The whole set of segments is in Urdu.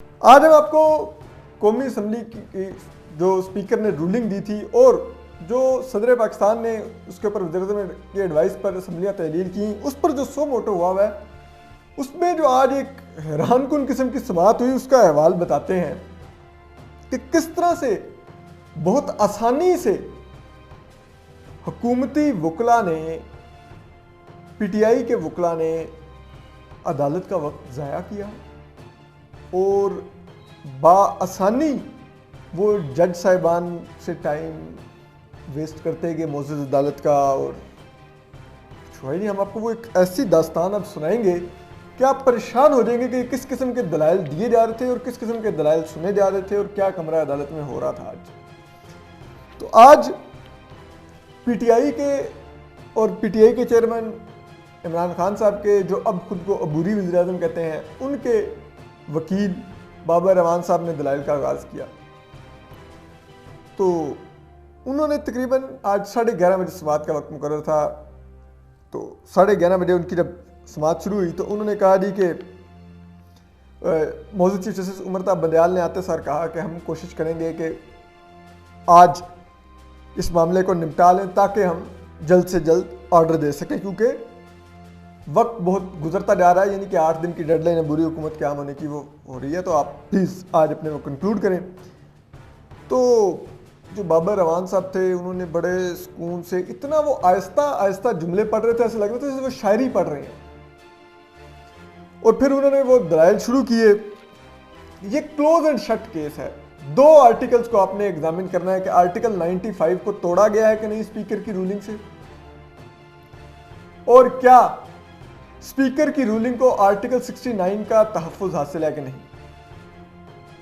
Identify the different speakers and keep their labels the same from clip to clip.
Speaker 1: آج ہم آپ کو قومی اسمبلی کی جو اسپیکر نے رولنگ دی تھی اور جو صدر پاکستان نے اس کے اوپر وزیر اعظم کی ایڈوائس پر اسمبلیاں تحلیل کی، اس پر جو سو موٹو ہوا ہے، اس میں جو آج ایک حیران کن قسم کی سماعت ہوئی، اس کا احوال بتاتے ہیں کہ کس طرح سے بہت آسانی سے حکومتی وکلاء نے، پی ٹی آئی کے وکلاء نے عدالت کا وقت ضائع کیا اور بآسانی وہ جج صاحبان سے ٹائم ویسٹ کرتے گئے معزز عدالت کا، اور چھوڑی نہیں، ہم آپ کو وہ ایک ایسی داستان اب سنائیں گے کہ آپ پریشان ہو جائیں گے کہ کس قسم کے دلائل دیے جا رہے تھے اور کس قسم کے دلائل سنے جا رہے تھے اور کیا کمرہ عدالت میں ہو رہا تھا آج۔ تو آج پی ٹی آئی کے اور پی ٹی آئی کے چیئرمین عمران خان صاحب کے، جو اب خود کو عبوری وزیر اعظم کہتے ہیں، ان کے وکیل بابر اعوان صاحب نے دلائل کا آغاز کیا۔ تو انہوں نے تقریباً آج 11:30 بجے سماعت کا وقت مقرر تھا، تو 11:30 بجے ان کی جب سماعت شروع ہوئی تو انہوں نے کہا جی کہ معزز چیف جسٹس عمر طاہر بندیال نے آتے سر کہا کہ ہم کوشش کریں گے کہ آج اس معاملے کو نمٹا لیں تاکہ ہم جلد سے جلد آرڈر دے سکیں، کیونکہ وقت بہت گزرتا جا رہا ہے، یعنی کہ 8 دن کی ڈیڈ لائن بری حکومت قیام ہونے کی وہ ہو رہی ہے، تو آپ پلیز آج اپنے وہ کنکلوڈ کریں۔ تو جو بابر اعوان صاحب تھے، انہوں نے بڑے سکون سے اتنا وہ آہستہ آہستہ جملے پڑھ رہے تھے، ایسے لگ رہا تھا جیسے وہ شاعری پڑھ رہے ہیں، اور پھر انہوں نے وہ دلائل شروع کیے۔ یہ کلوز اینڈ شٹ کیس ہے، 2 آرٹیکلز کو آپ نے ایگزامن کرنا ہے کہ آرٹیکل 95 کو توڑا گیا ہے کہ نہیں اسپیکر کی رولنگ سے، اور کیا اسپیکر کی رولنگ کو آرٹیکل 69 کا تحفظ حاصل ہے کہ نہیں۔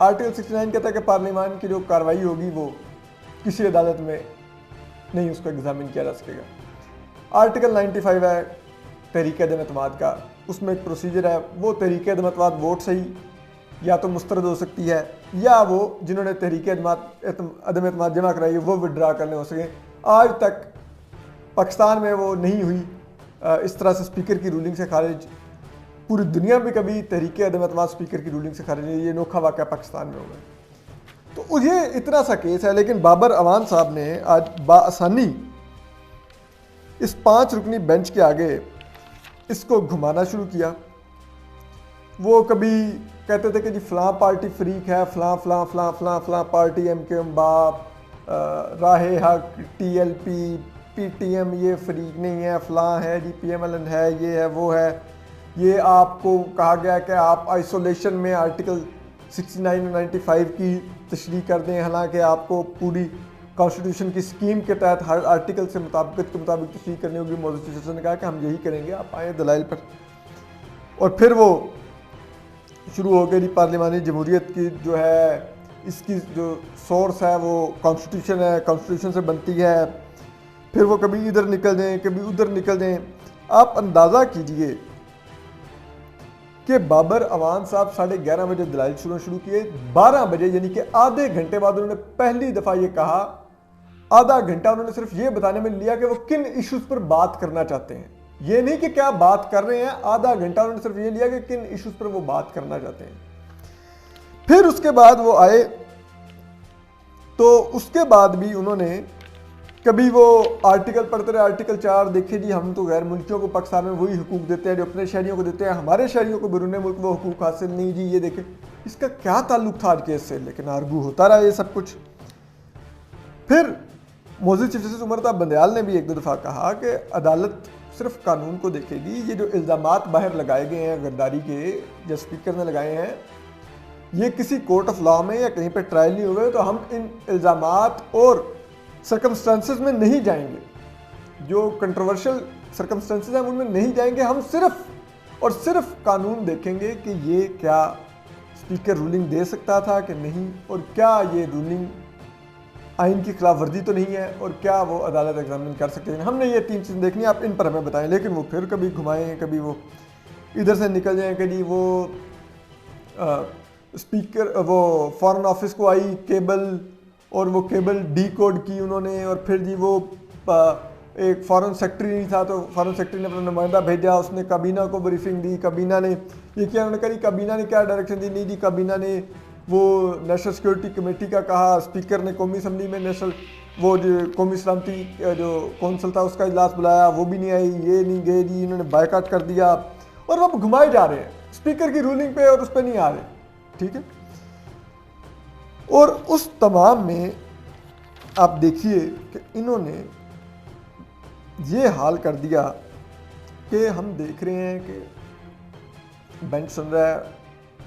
Speaker 1: آرٹیکل 69 کہتا ہے کہ پارلیمان کی جو کارروائی ہوگی وہ کسی عدالت میں نہیں اس کو ایگزامن کیا جا سکے گا۔ آرٹیکل 95 ہے تحریک عدم اعتماد کا، اس میں ایک پروسیجر ہے، وہ تحریک عدم اعتماد ووٹ سے ہی یا تو مسترد ہو سکتی ہے، یا وہ جنہوں نے تحریک عدم اعتماد جمع کرائی ہے وہ وڈرا کرنے ہو سکیں۔ آج تک پاکستان میں وہ نہیں ہوئی اس طرح سے اسپیکر کی رولنگ سے خارج، پوری دنیا میں کبھی تحریک عدم اعتماد اسپیکر کی رولنگ سے خارج نہیں، یہ انوکھا واقعہ پاکستان میں ہوگا۔ تو یہ اتنا سا کیس ہے، لیکن بابر اعوان صاحب نے آج بآسانی اس 5 رکنی بینچ کے آگے اس کو گھمانا شروع کیا۔ وہ کبھی کہتے تھے کہ جی فلاں پارٹی فریق ہے، فلاں فلاں فلاں فلاں فلاں پارٹی، ایم کے ایم باپ، راہ حق، T L P, P T M یہ فریق نہیں ہے، فلاں ہے جی، پی ایم ایل این ہے، یہ ہے وہ ہے، یہ آپ کو کہا گیا کہ آپ آئسولیشن میں آرٹیکل 69 اور 95 کی تشریح کر دیں، حالانکہ آپ کو پوری کانسٹیٹیوشن کی اسکیم کے تحت ہر آرٹیکل سے مطابقت کے مطابق تشریح کرنی ہوگی۔ معزز چیف جسٹس نے کہا کہ ہم یہی کریں گے، آپ آئیں دلائل پر۔ اور پھر وہ شروع ہو گئی پارلیمانی جمہوریت کی جو ہے، اس کی جو سورس ہے وہ کانسٹیٹیوشن ہے، کانسٹیٹیوشن سے بنتی ہے، پھر وہ کبھی ادھر نکل جائیں کبھی ادھر نکل جائیں۔ آپ اندازہ کیجئے کہ بابر اعوان صاحب 11:30 بجے دلائل شروع کیے، 12 بجے یعنی کہ آدھے گھنٹے بعد انہوں نے پہلی دفعہ یہ کہا، آدھا گھنٹہ انہوں نے صرف یہ بتانے میں لیا کہ وہ کن ایشوز پر بات کرنا چاہتے ہیں، یہ نہیں کہ کیا بات کر رہے ہیں، آدھا گھنٹہ انہوں نے صرف یہ لیا کہ کن ایشوز پر وہ بات کرنا چاہتے ہیں۔ پھر اس کے بعد وہ آئے، تو اس کے بعد بھی انہوں نے کبھی وہ آرٹیکل پڑھتے رہے، آرٹیکل 4 دیکھیں جی ہم تو غیر ملکیوں کو پاکستان میں وہی حقوق دیتے ہیں جو اپنے شہریوں کو دیتے ہیں، ہمارے شہریوں کو بیرون ملک وہ حقوق حاصل نہیں جی، یہ دیکھیں۔ اس کا کیا تعلق تھا آج کیس سے، لیکن آرگو ہوتا رہا یہ سب کچھ۔ پھر معزز چیف جسٹس عمر طاہر بندیال نے بھی 1-2 دفعہ کہا کہ عدالت صرف قانون کو دیکھے گی، یہ جو الزامات باہر لگائے گئے ہیں غداری کے، جو اسپیکر نے لگائے ہیں، یہ کسی کورٹ آف لاء میں یا کہیں پہ ٹرائل نہیں ہوئے، تو ہم ان الزامات اور سرکمسٹانسز میں نہیں جائیں گے، جو کنٹروورشل سرکمسٹانسز ہیں ان میں نہیں جائیں گے، ہم صرف اور صرف قانون دیکھیں گے کہ یہ کیا اسپیکر رولنگ دے سکتا تھا کہ نہیں، اور کیا یہ رولنگ آئین کی خلاف ورزی تو نہیں ہے، اور کیا وہ عدالت ایگزامن کر سکتے ہیں۔ ہم نے یہ 3 چیزیں دیکھنی ہیں، آپ ان پر ہمیں بتائیں۔ لیکن وہ پھر کبھی گھمائیں، کبھی وہ ادھر سے نکل جائیں کہ جی وہ اسپیکر، وہ فارن آفس کو آئی کیبل، اور وہ کیبل ڈی کوڈ کی انہوں نے، اور پھر جی وہ ایک فارن سیکرٹری نہیں تھا تو فارن سیکرٹری نے اپنا نمائندہ بھیجا، اس نے کابینہ کو بریفنگ دی، کابینہ نے یہ کیا انہوں نے کہا نہیں کابینہ نے کیا ڈائریکشن دی, نہیں جی کابینہ نے وہ نیشنل سیکورٹی کمیٹی کا کہا, اسپیکر نے قومی اسمبلی میں نیشنل وہ جو قومی سلامتی جو کونسل تھا اس کا اجلاس بلایا, وہ بھی نہیں آئی, یہ نہیں گئے جی, انہوں نے بائیکاٹ کر دیا, اور وہ گھمائے جا رہے ہیں اسپیکر کی رولنگ پہ اور اس پہ نہیں آ رہے. ٹھیک ہے, اور اس تمام میں آپ دیکھیے کہ انہوں نے یہ حال کر دیا کہ ہم دیکھ رہے ہیں کہ بینچ سن رہا ہے,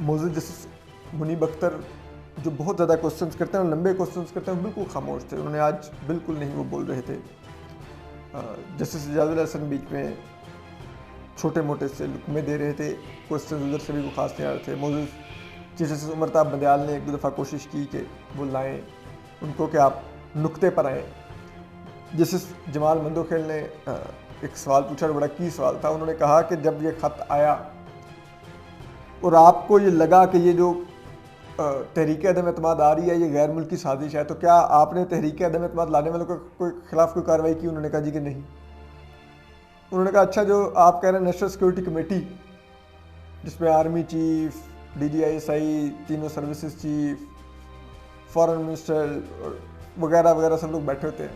Speaker 1: موزز جسٹس منیب اختر جو بہت زیادہ کوسچنز کرتے ہیں اور لمبے کوسچنز کرتے ہیں, بالکل خاموش تھے, انہوں نے آج بالکل نہیں وہ بول رہے تھے. جسٹس اعجاز الحسن بیچ میں چھوٹے موٹے سے لقمے دے رہے تھے, کوسچنز ادھر سے بھی وہ خاص نہیں آ رہے تھے. موزز جسٹس عمرتاب بندیال نے ایک دو دفعہ کوشش کی کہ وہ لائیں ان کو کہ آپ نقطے پر آئیں. جسٹس جمال مندوخیل نے ایک سوال پوچھا, بڑا کی سوال تھا, انہوں نے کہا کہ جب یہ خط آیا اور آپ کو یہ لگا کہ یہ جو تحریک عدم اعتماد آ رہی ہے یہ غیر ملکی سازش ہے, تو کیا آپ نے تحریک عدم اعتماد لانے والوں کے خلاف کوئی کارروائی کی؟ انہوں نے کہا جی کہ نہیں. انہوں نے کہا اچھا جو آپ کہہ رہے ہیں نیشنل سیکورٹی کمیٹی جس میں army chief, D G I S I, تینوں سروسز چیف, فارن منسٹر وغیرہ وغیرہ سب لوگ بیٹھے ہوتے ہیں,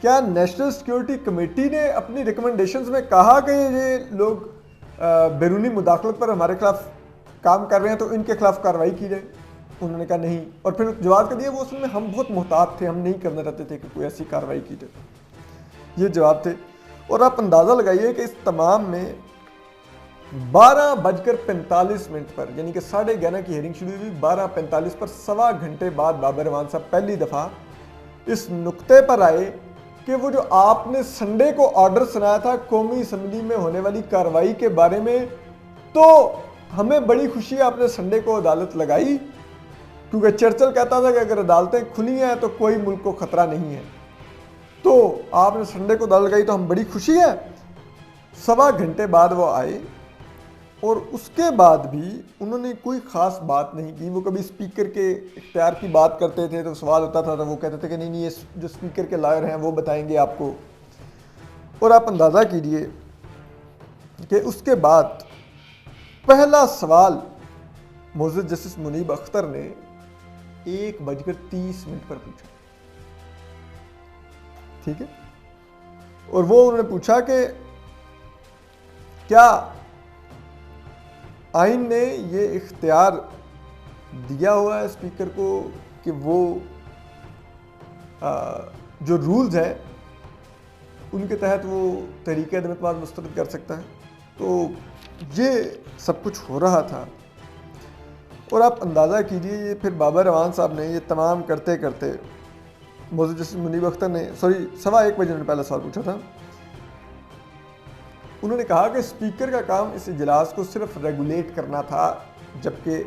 Speaker 1: کیا نیشنل سیکورٹی کمیٹی نے اپنی ریکمنڈیشنز میں کہا کہ یہ لوگ بیرونی مداخلت پر ہمارے خلاف کام کر رہے ہیں تو ان کے خلاف کارروائی کی جائے؟ انہوں نے کہا نہیں, اور پھر جواب کر دیا وہ اصل میں ہم بہت محتاط تھے, ہم نہیں کرنا چاہتے تھے کہ کوئی ایسی کارروائی کی جائے. یہ جواب تھے. اور آپ اندازہ لگائیے کہ اس تمام میں 12:45 پر یعنی کہ 11:30 کی ہیئرنگ شروع ہوئی, 12:45 پر سوا گھنٹے بعد بابر اعوان صاحب پہلی دفعہ اس نقطے پر آئے کہ وہ جو آپ نے سنڈے کو آرڈر سنایا تھا قومی اسمبلی میں ہونے والی کارروائی کے بارے میں, تو ہمیں بڑی خوشی ہے آپ نے سنڈے کو عدالت لگائی, کیونکہ چرچل کہتا تھا کہ اگر عدالتیں کھلی ہیں تو کوئی ملک کو خطرہ نہیں ہے, تو آپ نے سنڈے کو عدالت لگائی تو ہم بڑی خوشی ہے. سوا گھنٹے بعد وہ آئے اور اس کے بعد بھی انہوں نے کوئی خاص بات نہیں کی. وہ کبھی اسپیکر کے اختیار کی بات کرتے تھے تو سوال ہوتا تھا تو وہ کہتے تھے کہ نہیں یہ جو اسپیکر کے لائر ہیں وہ بتائیں گے آپ کو. اور آپ اندازہ کیجئے کہ اس کے بعد پہلا سوال موزز جسٹس منیب اختر نے 1:30 پر پوچھا. ٹھیک ہے, اور وہ انہوں نے پوچھا کہ کیا آئین نے یہ اختیار دیا ہوا ہے اسپیکر کو کہ وہ جو رولز ہیں ان کے تحت وہ تحریک عدم اعتماد مسترد کر سکتا ہے. تو یہ سب کچھ ہو رہا تھا. اور آپ اندازہ کیجئے یہ پھر بابر اعوان صاحب نے یہ تمام کرتے کرتے موزز جسٹس منیب اختر نے 1:15 بجے انہوں نے پہلا سوال پوچھا تھا. انہوں نے کہا کہ اسپیکر کا کام اس اجلاس کو صرف ریگولیٹ کرنا تھا, جبکہ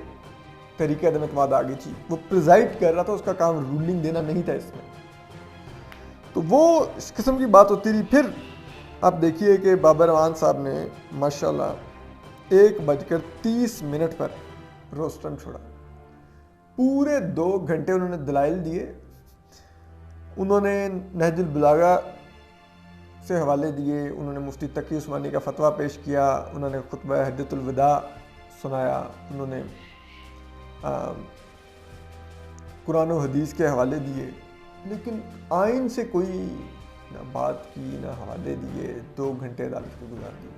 Speaker 1: تحریک عدم اعتماد آ گئی تھی, وہ پریزائڈ کر رہا تھا, اس کا کام رولنگ دینا نہیں تھا اس میں. تو وہ اس قسم کی بات ہوتی رہی. پھر آپ دیکھیے کہ بابر اعوان صاحب نے ماشاءاللہ 1:30 پر روسٹرم چھوڑا. پورے 2 گھنٹے انہوں نے دلائل دیے, انہوں نے نہج البلاغہ سے حوالے دیے, انہوں نے مفتی تقی عثمانی کا فتویٰ پیش کیا, انہوں نے خطبہ حجۃ الوداع سنایا, انہوں نے قرآن و حدیث کے حوالے دیے, لیکن آئین سے کوئی نہ بات کی نہ حوالے دیے. 2 گھنٹے عدالت کو گزار دیے.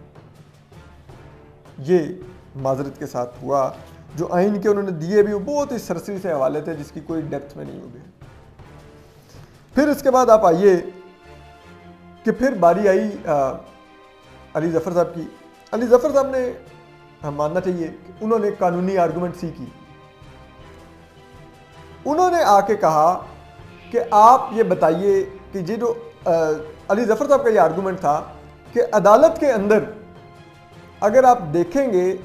Speaker 1: یہ معذرت کے ساتھ ہوا. جو آئین کے انہوں نے دیے بھی وہ بہت ہی سرسری سے حوالے تھے جس کی کوئی ڈیپتھ میں نہیں ہو گئے. پھر اس کے بعد آپ آئیے کہ پھر باری آئی علی ظفر صاحب کی. علی ظفر صاحب نے ہم ماننا چاہیے کہ انہوں نے قانونی آرگومنٹ سی کی. انہوں نے آ کے کہا کہ آپ یہ بتائیے کہ یہ جو علی ظفر صاحب کا یہ آرگومنٹ تھا کہ عدالت کے اندر اگر آپ دیکھیں گے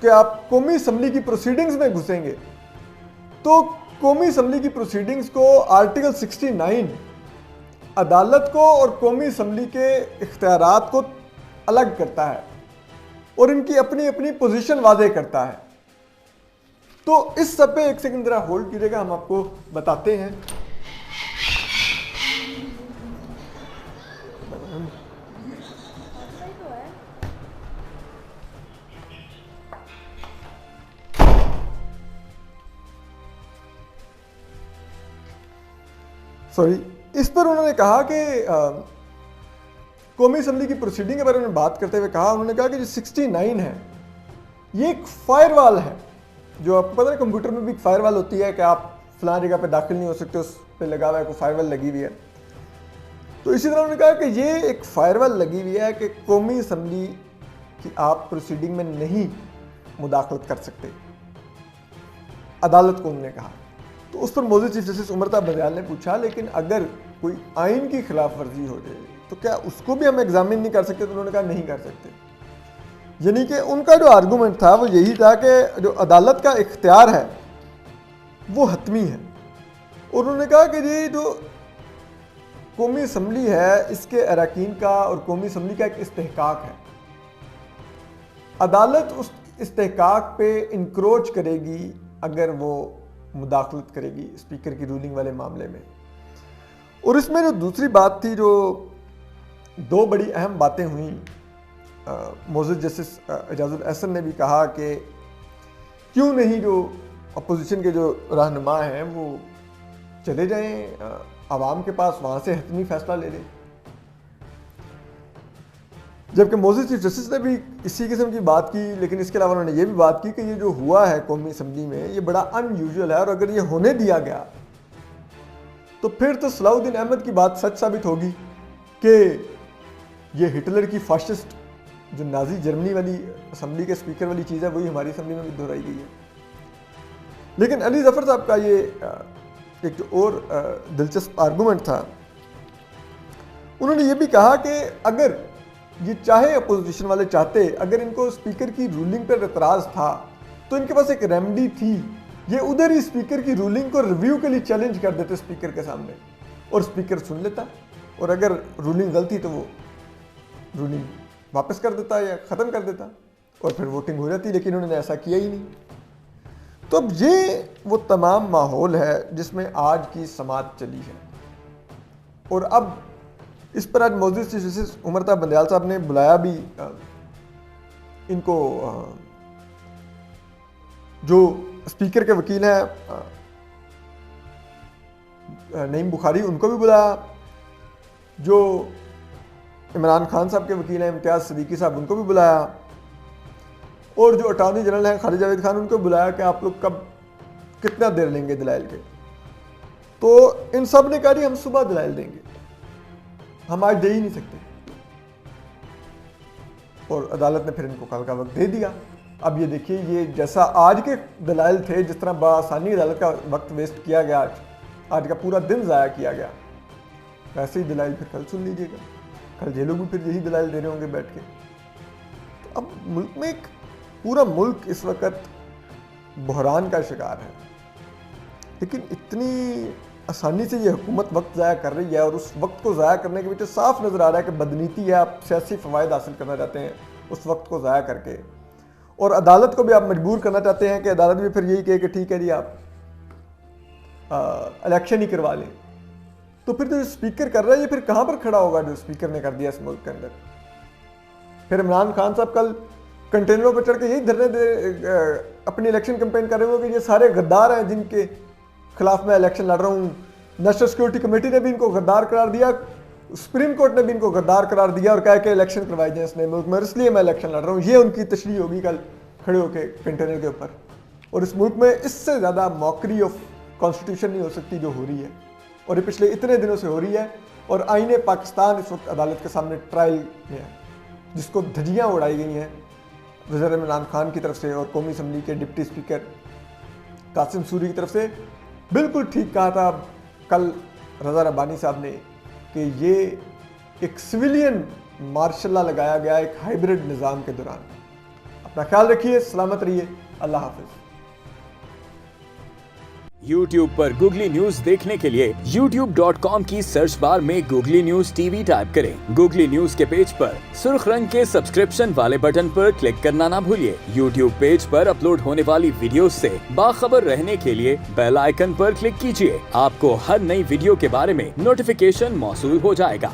Speaker 1: کہ آپ قومی اسمبلی کی پروسیڈنگز میں گھسیں گے تو قومی اسمبلی کی پروسیڈنگز کو آرٹیکل 69 عدالت کو اور قومی اسمبلی کے اختیارات کو الگ کرتا ہے اور ان کی اپنی اپنی پوزیشن واضح کرتا ہے. تو اس سب پہ ایک سیکنڈ ذرا ہولڈ کیجیے گا, ہم آپ کو بتاتے ہیں. اس پر انہوں نے کہا کہ قومی اسمبلی کی پروسیڈنگ کے بارے میں بات کرتے ہوئے کہا، انہوں نے کہا کہ جو 69 ہے یہ ایک فائر وال ہے، جو آپ کو پتہ ہے کمپیوٹر میں بھی ایک فائر وال ہوتی ہے کہ آپ فلاں جگہ پہ داخل نہیں ہو سکتے، اس پہ لگا ہوا ہے کوئی فائر وال لگی ہوئی ہے. تو اسی طرح انہوں نے کہا کہ یہ ایک فائر وال لگی ہوئی ہے کہ قومی اسمبلی کی آپ پروسیڈنگ میں نہیں مداخلت کر سکتے، عدالت کو انہوں نے کہا. تو اس پر موزز چیف جسٹس عمر طاہر بندیال نے پوچھا لیکن اگر کوئی آئین کی خلاف ورزی ہو جائے تو کیا اس کو بھی ہم ایگزامن نہیں کر سکتے؟ تو انہوں نے کہا نہیں کر سکتے. یعنی کہ ان کا جو آرگومنٹ تھا وہ یہی تھا کہ جو عدالت کا اختیار ہے وہ حتمی ہے. اور انہوں نے کہا کہ یہ جو قومی اسمبلی ہے اس کے اراکین کا اور قومی اسمبلی کا ایک استحقاق ہے، عدالت اس استحقاق پہ انکروچ کرے گی اگر وہ مداخلت کرے گی اسپیکر کی رولنگ والے معاملے میں. اور اس میں جو دوسری بات تھی، جو دو بڑی اہم باتیں ہوئیں، موزز جسٹس اعجاز الاحسن نے بھی کہا کہ کیوں نہیں جو اپوزیشن کے جو رہنما ہیں وہ چلے جائیں عوام کے پاس، وہاں سے حتمی فیصلہ لے لیں. جبکہ موزز چیف جسٹس نے بھی اسی قسم کی بات کی، لیکن اس کے علاوہ انہوں نے یہ بھی بات کی کہ یہ جو ہوا ہے قومی اسمبلی میں یہ بڑا ان یوزول ہے، اور اگر یہ ہونے دیا گیا تو پھر تو صلاح الدین احمد کی بات سچ ثابت ہوگی کہ یہ ہٹلر کی فاشسٹ جو نازی جرمنی والی اسمبلی کے اسپیکر والی چیز ہے وہی ہماری اسمبلی میں بھی دہرائی گئی ہے. لیکن علی ظفر صاحب کا یہ ایک جو اور دلچسپ آرگومنٹ تھا، انہوں نے یہ بھی کہا کہ اگر یہ چاہے اپوزیشن والے چاہتے، اگر ان کو اسپیکر کی رولنگ پر اعتراض تھا تو ان کے پاس ایک ریمیڈی تھی، یہ ادھر ہی اسپیکر کی رولنگ کو ریویو کے لیے چیلنج کر دیتے اسپیکر کے سامنے، اور اسپیکر سن لیتا، اور اگر رولنگ غلطی تو وہ رولنگ واپس کر دیتا یا ختم کر دیتا اور پھر ووٹنگ ہو جاتی. لیکن انہوں نے ایسا کیا ہی نہیں. تو اب یہ وہ تمام ماحول ہے جس میں آج کی سماعت چلی ہے. اور اب اس پر آج موزز چیف جسٹس عمر طاہر بندیال صاحب نے بلایا بھی ان کو، جو اسپیکر کے وکیل ہیں نعیم بخاری ان کو بھی بلایا، جو عمران خان صاحب کے وکیل ہیں امتیاز صدیقی صاحب ان کو بھی بلایا، اور جو اٹارنی جنرل ہیں خالد جاوید خان ان کو بلایا کہ آپ لوگ کب کتنا دیر لیں گے دلائل کے. تو ان سب نے کہا جی ہم صبح دلائل دیں گے، ہم آج دے ہی نہیں سکتے. اور عدالت نے پھر ان کو کل کا وقت دے دیا. اب یہ دیکھیے یہ جیسا آج کے دلائل تھے، جس طرح بآسانی عدالت کا وقت ویسٹ کیا گیا، آج کا پورا دن ضائع کیا گیا، ویسے ہی دلائل پھر کل سن لیجیے گا. کل یہ لوگ بھی پھر یہی دلائل دے رہے ہوں گے بیٹھ کے. تو اب ملک میں ایک پورا ملک اس وقت بحران کا شکار ہے، لیکن اتنی آسانی سے یہ حکومت وقت ضائع کر رہی ہے، اور اس وقت کو ضائع کرنے کے پیچھے صاف نظر آ رہا ہے کہ بدنیتی ہے، آپ سیاسی فوائد حاصل کرنا چاہتے ہیں اس وقت کو ضائع کر کے، اور عدالت کو بھی آپ مجبور کرنا چاہتے ہیں کہ عدالت بھی پھر یہی کہے کہ ٹھیک ہے جی آپ الیکشن ہی کروا لیں. تو پھر جو اسپیکر کر رہا ہے یہ پھر کہاں پر کھڑا ہوگا جو اسپیکر نے کر دیا اس ملک کے اندر؟ پھر عمران خان صاحب کل کنٹینروں پہ چڑھ کے یہی دھرنے دے اپنی الیکشن کمپین کر رہے ہو کہ یہ سارے غدار ہیں جن کے خلاف میں الیکشن لڑ رہا ہوں. نیشنل سیکورٹی کمیٹی نے بھی ان کو غدار قرار دیا، سپریم کورٹ نے بھی ان کو غدار قرار دیا اور کہا کہ الیکشن کروائی جائیں اس نئے ملک میں، اس لیے میں الیکشن لڑ رہا ہوں. یہ ان کی تشریح ہوگی کل کھڑے ہو کے کنٹینر کے اوپر. اور اس ملک میں اس سے زیادہ موکری آف کانسٹیٹیوشن نہیں ہو سکتی جو ہو رہی ہے، اور یہ پچھلے اتنے دنوں سے ہو رہی ہے. اور آئین پاکستان اس وقت عدالت کے سامنے ٹرائل میں ہے، جس کو دھجیاں اڑائی گئی ہیں وزیر عمران خان کی طرف سے اور قومی اسمبلی کے ڈپٹی اسپیکر قاسم سوری کی طرف سے. بالکل ٹھیک کہا تھا کل رضا ربانی صاحب نے کہ یہ ایک سویلین مارشل لا لگایا گیا ایک ہائیبرڈ نظام کے دوران. اپنا خیال رکھیے، سلامت رہیے، اللہ حافظ.
Speaker 2: YouTube پر گوگلی نیوز دیکھنے کے لیے youtube.com کی سرچ بار میں googly news T V type کریں. گوگلی نیوز کے پیج پر سرخ رنگ کے سبسکرپشن والے بٹن پر کلک کرنا نہ بھولیے. YouTube پیج پر اپلوڈ ہونے والی ویڈیوز سے باخبر رہنے کے لیے بیل آئیکن پر کلک کیجیے. آپ کو ہر نئی ویڈیو کے بارے میں نوٹیفیکیشن موصول ہو جائے گا.